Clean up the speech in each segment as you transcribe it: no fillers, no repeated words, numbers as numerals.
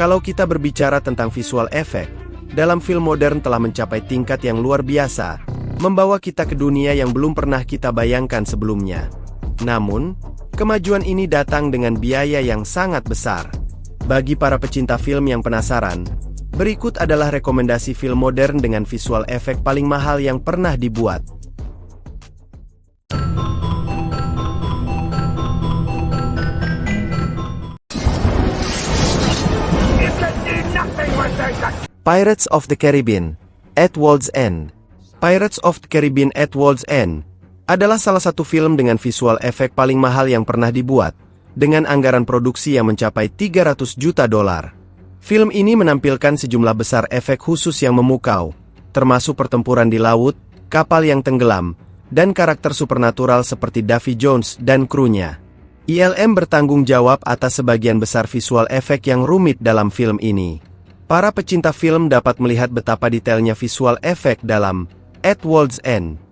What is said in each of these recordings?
Kalau kita berbicara tentang visual effect, dalam film modern telah mencapai tingkat yang luar biasa, membawa kita ke dunia yang belum pernah kita bayangkan sebelumnya. Namun, kemajuan ini datang dengan biaya yang sangat besar. Bagi para pecinta film yang penasaran, berikut adalah rekomendasi film modern dengan visual effect paling mahal yang pernah dibuat. Pirates of the Caribbean, At World's End. Pirates of the Caribbean at World's End adalah salah satu film dengan visual effect paling mahal yang pernah dibuat, dengan anggaran produksi yang mencapai $300 juta. Film ini menampilkan sejumlah besar efek khusus yang memukau, termasuk pertempuran di laut, kapal yang tenggelam, dan karakter supernatural seperti Davy Jones dan krunya. ILM bertanggung jawab atas sebagian besar visual efek yang rumit dalam film ini. Para pecinta film dapat melihat betapa detailnya visual efek dalam At World's End.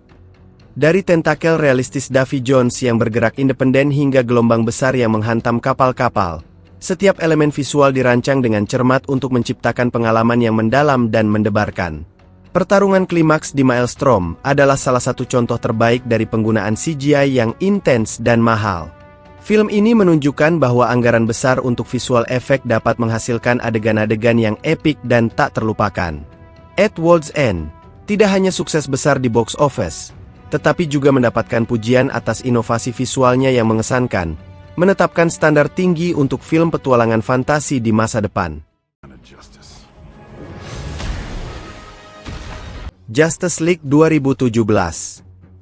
Dari tentakel realistis Davy Jones yang bergerak independen hingga gelombang besar yang menghantam kapal-kapal, setiap elemen visual dirancang dengan cermat untuk menciptakan pengalaman yang mendalam dan mendebarkan. Pertarungan klimaks di Maelstrom adalah salah satu contoh terbaik dari penggunaan CGI yang intens dan mahal. Film ini menunjukkan bahwa anggaran besar untuk visual effect dapat menghasilkan adegan-adegan yang epik dan tak terlupakan. At World's End tidak hanya sukses besar di box office, tetapi juga mendapatkan pujian atas inovasi visualnya yang mengesankan, menetapkan standar tinggi untuk film petualangan fantasi di masa depan. Justice League 2017.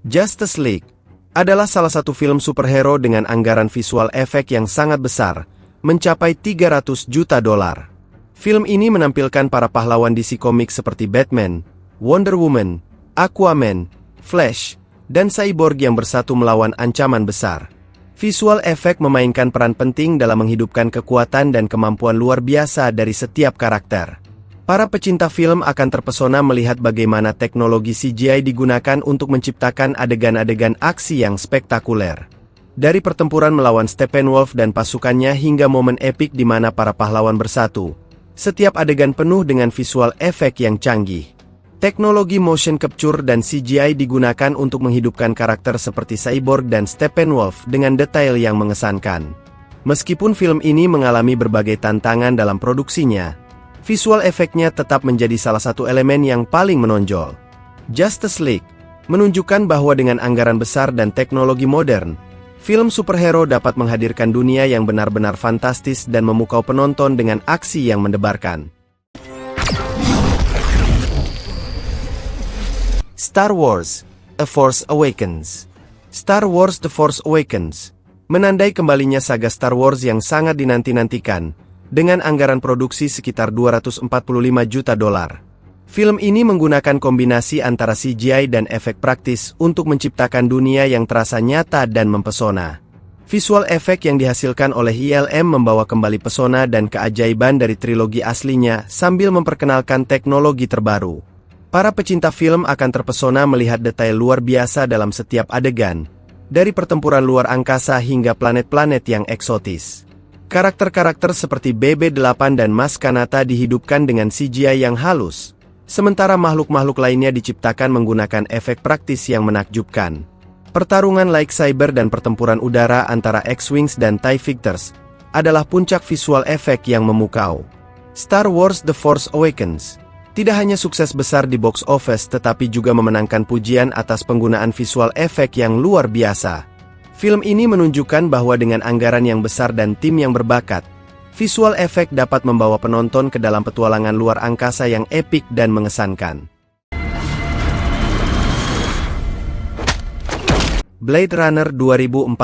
Justice League adalah salah satu film superhero dengan anggaran visual efek yang sangat besar, mencapai $300 juta. Film ini menampilkan para pahlawan DC Comics seperti Batman, Wonder Woman, Aquaman, Flash, dan Cyborg yang bersatu melawan ancaman besar. Visual efek memainkan peran penting dalam menghidupkan kekuatan dan kemampuan luar biasa dari setiap karakter. Para pecinta film akan terpesona melihat bagaimana teknologi CGI digunakan untuk menciptakan adegan-adegan aksi yang spektakuler. Dari pertempuran melawan Steppenwolf dan pasukannya hingga momen epik di mana para pahlawan bersatu, setiap adegan penuh dengan visual efek yang canggih. Teknologi motion capture dan CGI digunakan untuk menghidupkan karakter seperti Cyborg dan Steppenwolf dengan detail yang mengesankan. Meskipun film ini mengalami berbagai tantangan dalam produksinya, visual efeknya tetap menjadi salah satu elemen yang paling menonjol. Justice League menunjukkan bahwa dengan anggaran besar dan teknologi modern, film superhero dapat menghadirkan dunia yang benar-benar fantastis dan memukau penonton dengan aksi yang mendebarkan. Star Wars: A Force Awakens. Star Wars: The Force Awakens menandai kembalinya saga Star Wars yang sangat dinanti-nantikan, dengan anggaran produksi sekitar $245 juta. Film ini menggunakan kombinasi antara CGI dan efek praktis untuk menciptakan dunia yang terasa nyata dan mempesona. Visual efek yang dihasilkan oleh ILM membawa kembali pesona dan keajaiban dari trilogi aslinya sambil memperkenalkan teknologi terbaru. Para pecinta film akan terpesona melihat detail luar biasa dalam setiap adegan, dari pertempuran luar angkasa hingga planet-planet yang eksotis. Karakter-karakter seperti BB-8 dan Mas Kanata dihidupkan dengan CGI yang halus, sementara makhluk-makhluk lainnya diciptakan menggunakan efek praktis yang menakjubkan. Pertarungan lightsaber dan pertempuran udara antara X-Wings dan TIE Fighters adalah puncak visual efek yang memukau. Star Wars: The Force Awakens tidak hanya sukses besar di box office tetapi juga memenangkan pujian atas penggunaan visual efek yang luar biasa. Film ini menunjukkan bahwa dengan anggaran yang besar dan tim yang berbakat, visual efek dapat membawa penonton ke dalam petualangan luar angkasa yang epik dan mengesankan. Blade Runner 2049.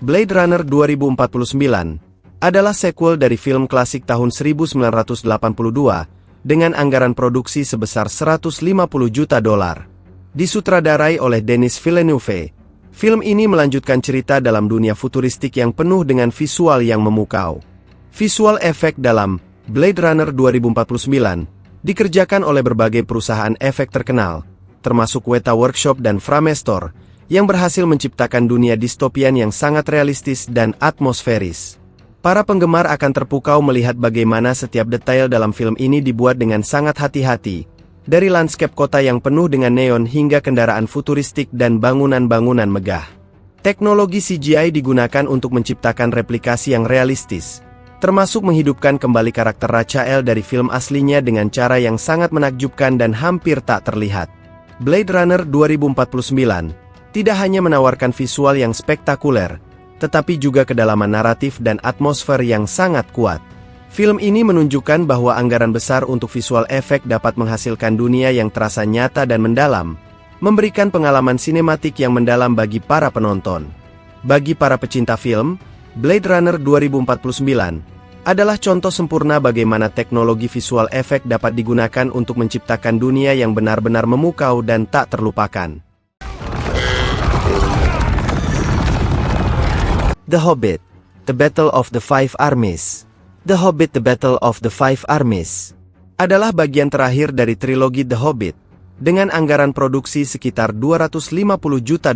Blade Runner 2049 adalah sequel dari film klasik tahun 1982 dengan anggaran produksi sebesar $150 juta. Disutradarai oleh Denis Villeneuve, film ini melanjutkan cerita dalam dunia futuristik yang penuh dengan visual yang memukau. Visual efek dalam Blade Runner 2049 dikerjakan oleh berbagai perusahaan efek terkenal, termasuk Weta Workshop dan Framestore, yang berhasil menciptakan dunia distopian yang sangat realistis dan atmosferis. Para penggemar akan terpukau melihat bagaimana setiap detail dalam film ini dibuat dengan sangat hati-hati, dari lanskap kota yang penuh dengan neon hingga kendaraan futuristik dan bangunan-bangunan megah. Teknologi CGI digunakan untuk menciptakan replikasi yang realistis, termasuk menghidupkan kembali karakter Rachael dari film aslinya dengan cara yang sangat menakjubkan dan hampir tak terlihat. Blade Runner 2049 tidak hanya menawarkan visual yang spektakuler, tetapi juga kedalaman naratif dan atmosfer yang sangat kuat. Film ini menunjukkan bahwa anggaran besar untuk visual efek dapat menghasilkan dunia yang terasa nyata dan mendalam, memberikan pengalaman sinematik yang mendalam bagi para penonton. Bagi para pecinta film, Blade Runner 2049 adalah contoh sempurna bagaimana teknologi visual efek dapat digunakan untuk menciptakan dunia yang benar-benar memukau dan tak terlupakan. The Hobbit, The Battle of the Five Armies. The Hobbit, The Battle of the Five Armies adalah bagian terakhir dari trilogi The Hobbit, dengan anggaran produksi sekitar $250 juta.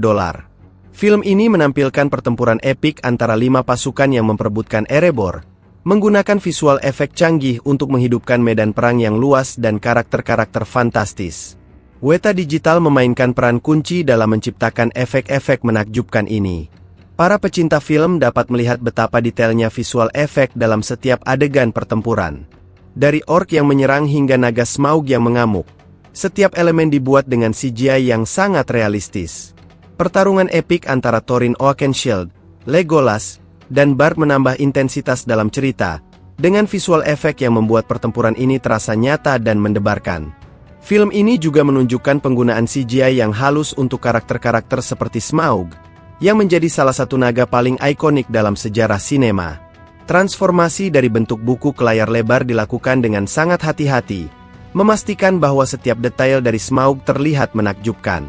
Film ini menampilkan pertempuran epik antara 5 pasukan yang memperebutkan Erebor, menggunakan visual efek canggih untuk menghidupkan medan perang yang luas dan karakter-karakter fantastis. Weta Digital memainkan peran kunci dalam menciptakan efek-efek menakjubkan ini. Para pecinta film dapat melihat betapa detailnya visual efek dalam setiap adegan pertempuran. Dari orc yang menyerang hingga naga Smaug yang mengamuk, setiap elemen dibuat dengan CGI yang sangat realistis. Pertarungan epik antara Thorin Oakenshield, Legolas, dan Bard menambah intensitas dalam cerita, dengan visual efek yang membuat pertempuran ini terasa nyata dan mendebarkan. Film ini juga menunjukkan penggunaan CGI yang halus untuk karakter-karakter seperti Smaug, yang menjadi salah satu naga paling ikonik dalam sejarah sinema. Transformasi dari bentuk buku ke layar lebar dilakukan dengan sangat hati-hati, memastikan bahwa setiap detail dari Smaug terlihat menakjubkan.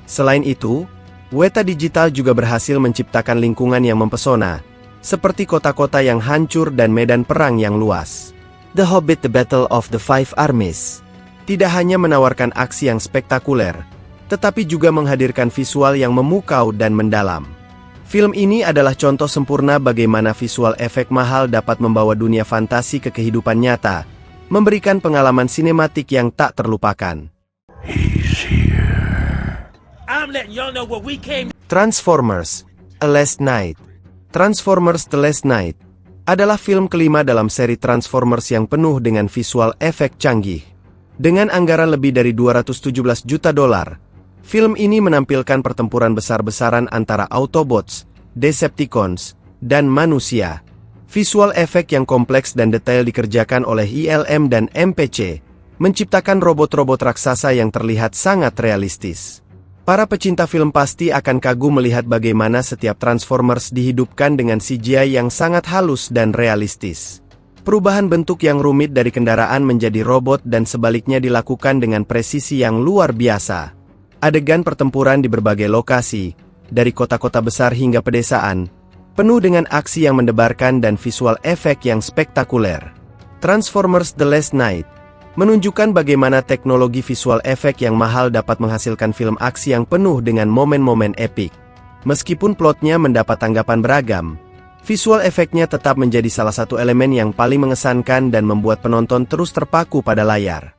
Selain itu, Weta Digital juga berhasil menciptakan lingkungan yang mempesona, seperti kota-kota yang hancur dan medan perang yang luas. The Hobbit, The Battle of the Five Armies tidak hanya menawarkan aksi yang spektakuler, tetapi juga menghadirkan visual yang memukau dan mendalam. Film ini adalah contoh sempurna bagaimana visual efek mahal dapat membawa dunia fantasi ke kehidupan nyata, memberikan pengalaman sinematik yang tak terlupakan. Transformers: A Last Night. Transformers: The Last Night adalah film kelima dalam seri Transformers yang penuh dengan visual efek canggih. Dengan anggaran lebih dari $217 juta, film ini menampilkan pertempuran besar-besaran antara Autobots, Decepticons, dan manusia. Visual efek yang kompleks dan detail dikerjakan oleh ILM dan MPC, menciptakan robot-robot raksasa yang terlihat sangat realistis. Para pecinta film pasti akan kagum melihat bagaimana setiap Transformers dihidupkan dengan CGI yang sangat halus dan realistis. Perubahan bentuk yang rumit dari kendaraan menjadi robot dan sebaliknya dilakukan dengan presisi yang luar biasa. Adegan pertempuran di berbagai lokasi, dari kota-kota besar hingga pedesaan, penuh dengan aksi yang mendebarkan dan visual efek yang spektakuler. Transformers: The Last Night menunjukkan bagaimana teknologi visual efek yang mahal dapat menghasilkan film aksi yang penuh dengan momen-momen epik. Meskipun plotnya mendapat tanggapan beragam, visual efeknya tetap menjadi salah satu elemen yang paling mengesankan dan membuat penonton terus terpaku pada layar.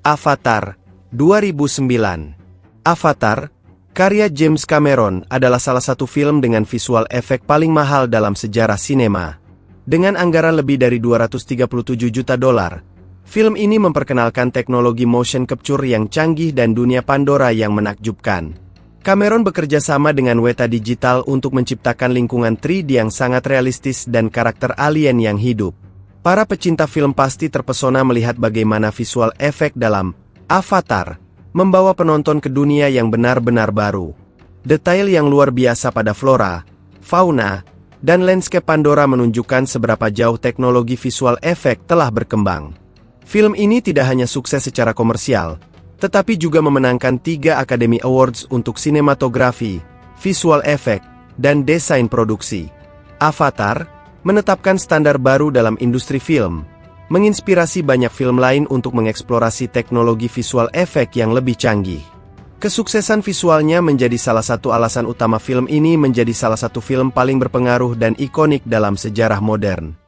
Avatar 2009. Avatar, karya James Cameron, adalah salah satu film dengan visual efek paling mahal dalam sejarah sinema. Dengan anggaran lebih dari $237 juta, film ini memperkenalkan teknologi motion capture yang canggih dan dunia Pandora yang menakjubkan. Cameron bekerja sama dengan Weta Digital untuk menciptakan lingkungan 3D yang sangat realistis dan karakter alien yang hidup. Para pecinta film pasti terpesona melihat bagaimana visual efek dalam Avatar membawa penonton ke dunia yang benar-benar baru. Detail yang luar biasa pada flora, fauna, dan landscape Pandora menunjukkan seberapa jauh teknologi visual efek telah berkembang. Film ini tidak hanya sukses secara komersial, tetapi juga memenangkan 3 Academy Awards untuk sinematografi, visual efek, dan desain produksi. Avatar menetapkan standar baru dalam industri film, menginspirasi banyak film lain untuk mengeksplorasi teknologi visual efek yang lebih canggih. Kesuksesan visualnya menjadi salah satu alasan utama film ini menjadi salah satu film paling berpengaruh dan ikonik dalam sejarah modern.